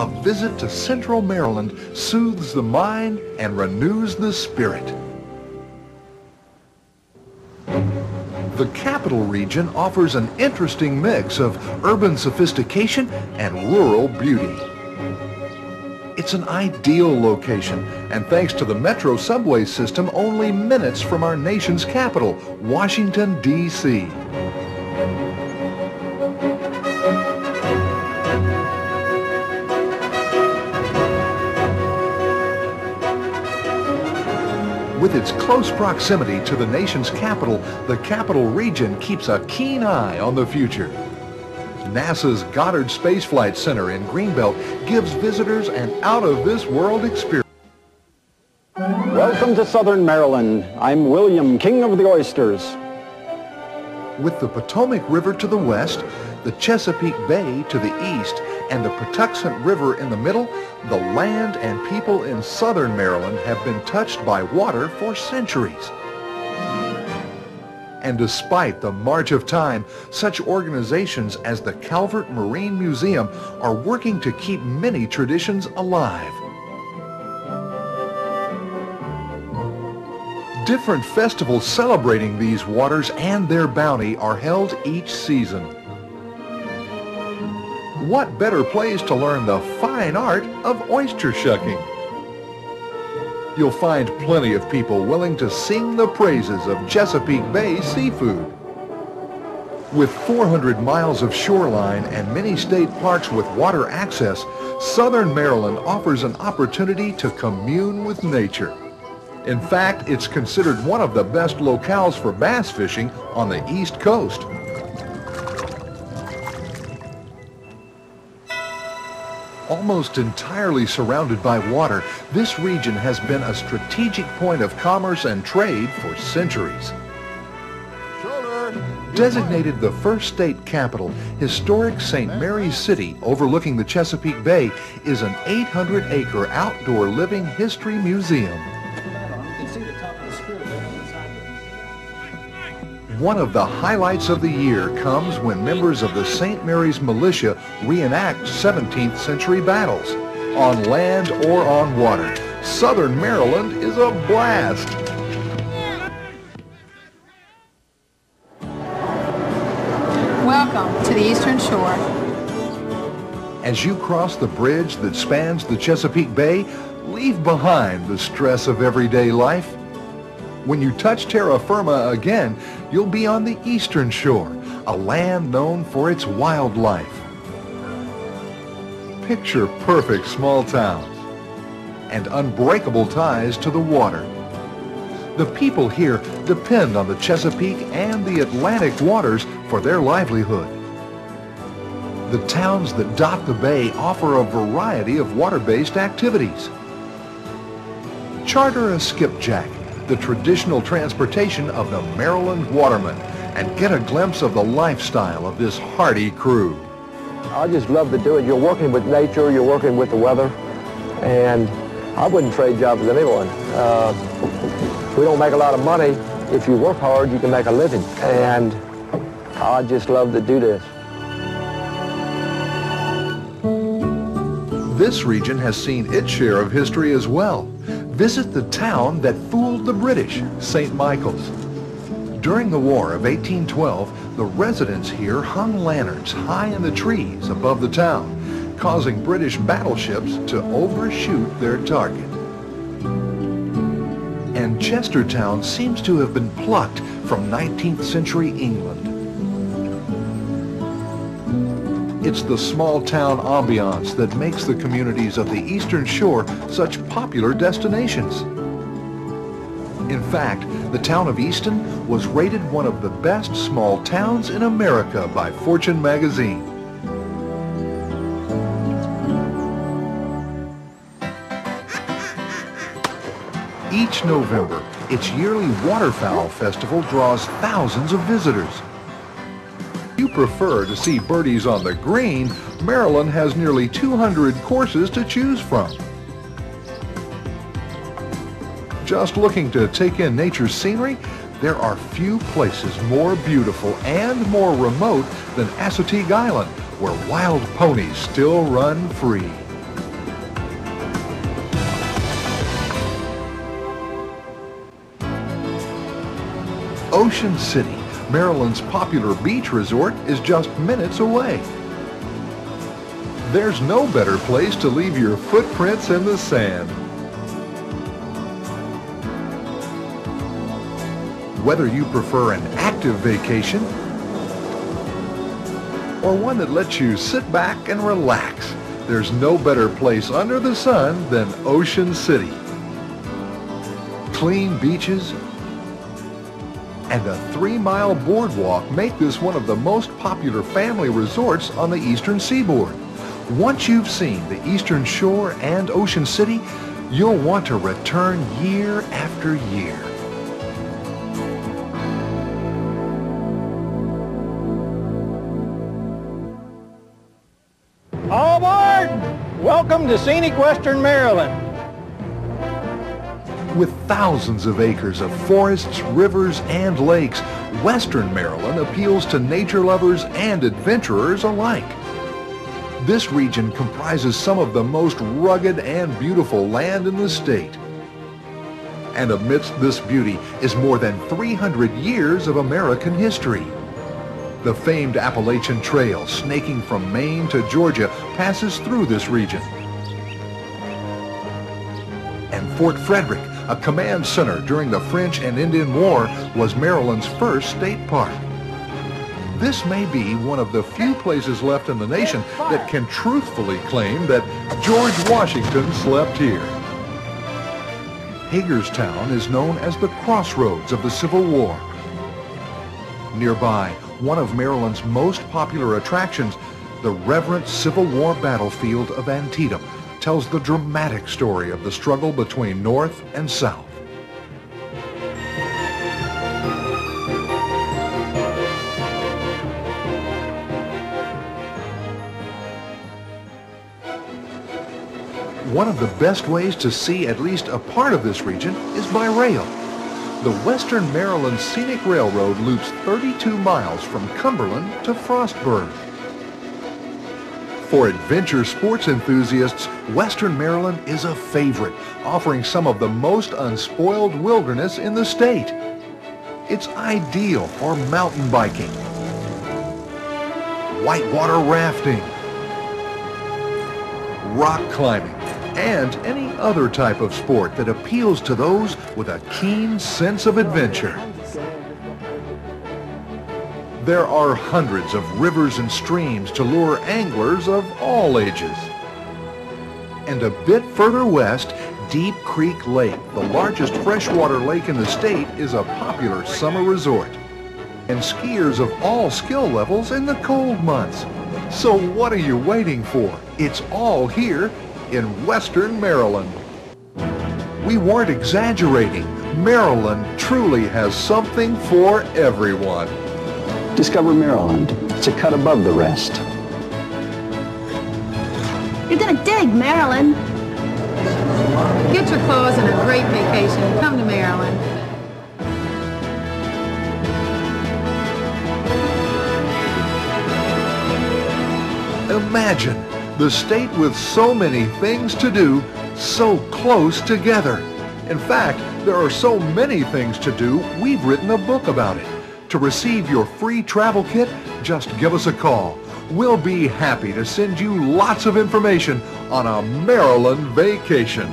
a visit to Central Maryland soothes the mind and renews the spirit. The Capital Region offers an interesting mix of urban sophistication and rural beauty. It's an ideal location, and thanks to the Metro subway system, only minutes from our nation's capital, Washington, D.C. With its close proximity to the nation's capital, the Capital Region keeps a keen eye on the future. NASA's Goddard Space Flight Center in Greenbelt gives visitors an out-of-this-world experience. Welcome to Southern Maryland. I'm William, King of the Oysters. With the Potomac River to the west, the Chesapeake Bay to the east, and the Patuxent River in the middle, the land and people in southern Maryland have been touched by water for centuries. And despite the march of time, such organizations as the Calvert Marine Museum are working to keep many traditions alive. Different festivals celebrating these waters and their bounty are held each season. What better place to learn the fine art of oyster shucking? You'll find plenty of people willing to sing the praises of Chesapeake Bay seafood. With 400 miles of shoreline and many state parks with water access, Southern Maryland offers an opportunity to commune with nature. In fact, it's considered one of the best locales for bass fishing on the East Coast. Almost entirely surrounded by water, this region has been a strategic point of commerce and trade for centuries. Designated the first state capital, historic St. Mary's City overlooking the Chesapeake Bay is an 800-acre outdoor living history museum. One of the highlights of the year comes when members of the St. Mary's Militia reenact 17th century battles. On land or on water, Southern Maryland is a blast. Welcome to the Eastern Shore. As you cross the bridge that spans the Chesapeake Bay, leave behind the stress of everyday life. When you touch terra firma again, you'll be on the Eastern Shore, a land known for its wildlife. Picture perfect small towns and unbreakable ties to the water. The people here depend on the Chesapeake and the Atlantic waters for their livelihood. The towns that dot the bay offer a variety of water-based activities. Charter a skipjack, the traditional transportation of the Maryland watermen, and get a glimpse of the lifestyle of this hardy crew. I just love to do it. You're working with nature, you're working with the weather, and I wouldn't trade jobs with anyone. We don't make a lot of money. If you work hard, you can make a living, and I just love to do this. This region has seen its share of history as well. Visit the town that fooled the British, St. Michael's. During the War of 1812, the residents here hung lanterns high in the trees above the town, causing British battleships to overshoot their target. And Chestertown seems to have been plucked from 19th century England. It's the small-town ambiance that makes the communities of the Eastern Shore such popular destinations. In fact, the town of Easton was rated one of the best small towns in America by Fortune magazine. Each November, its yearly waterfowl festival draws thousands of visitors. If you prefer to see birdies on the green, Maryland has nearly 200 courses to choose from. Just looking to take in nature's scenery? There are few places more beautiful and more remote than Assateague Island, where wild ponies still run free. Ocean City, Maryland's popular beach resort, is just minutes away. There's no better place to leave your footprints in the sand. Whether you prefer an active vacation or one that lets you sit back and relax, there's no better place under the sun than Ocean City. Clean beaches and a 3-mile boardwalk make this one of the most popular family resorts on the eastern seaboard. Once you've seen the Eastern Shore and Ocean City, you'll want to return year after year. All aboard! Welcome to scenic Western Maryland. With thousands of acres of forests, rivers, and lakes, Western Maryland appeals to nature lovers and adventurers alike. This region comprises some of the most rugged and beautiful land in the state. And amidst this beauty is more than 300 years of American history. The famed Appalachian Trail, snaking from Maine to Georgia, passes through this region. And Fort Frederick, a command center during the French and Indian War, was Maryland's first state park. This may be one of the few places left in the nation that can truthfully claim that George Washington slept here. Hagerstown is known as the crossroads of the Civil War. Nearby, one of Maryland's most popular attractions, the reverent Civil War battlefield of Antietam, tells the dramatic story of the struggle between North and South. One of the best ways to see at least a part of this region is by rail. The Western Maryland Scenic Railroad loops 32 miles from Cumberland to Frostburg. For adventure sports enthusiasts, Western Maryland is a favorite, offering some of the most unspoiled wilderness in the state. It's ideal for mountain biking, whitewater rafting, rock climbing, and any other type of sport that appeals to those with a keen sense of adventure. There are hundreds of rivers and streams to lure anglers of all ages. And a bit further west, Deep Creek Lake, the largest freshwater lake in the state, is a popular summer resort. And skiers of all skill levels in the cold months. So what are you waiting for? It's all here in Western Maryland. We weren't exaggerating. Maryland truly has something for everyone. Discover Maryland. It's a cut above the rest. You're gonna dig Maryland. Get your claws in a great vacation and come to Maryland. Imagine the state with so many things to do, so close together. In fact, there are so many things to do, we've written a book about it. To receive your free travel kit, just give us a call. We'll be happy to send you lots of information on a Maryland vacation.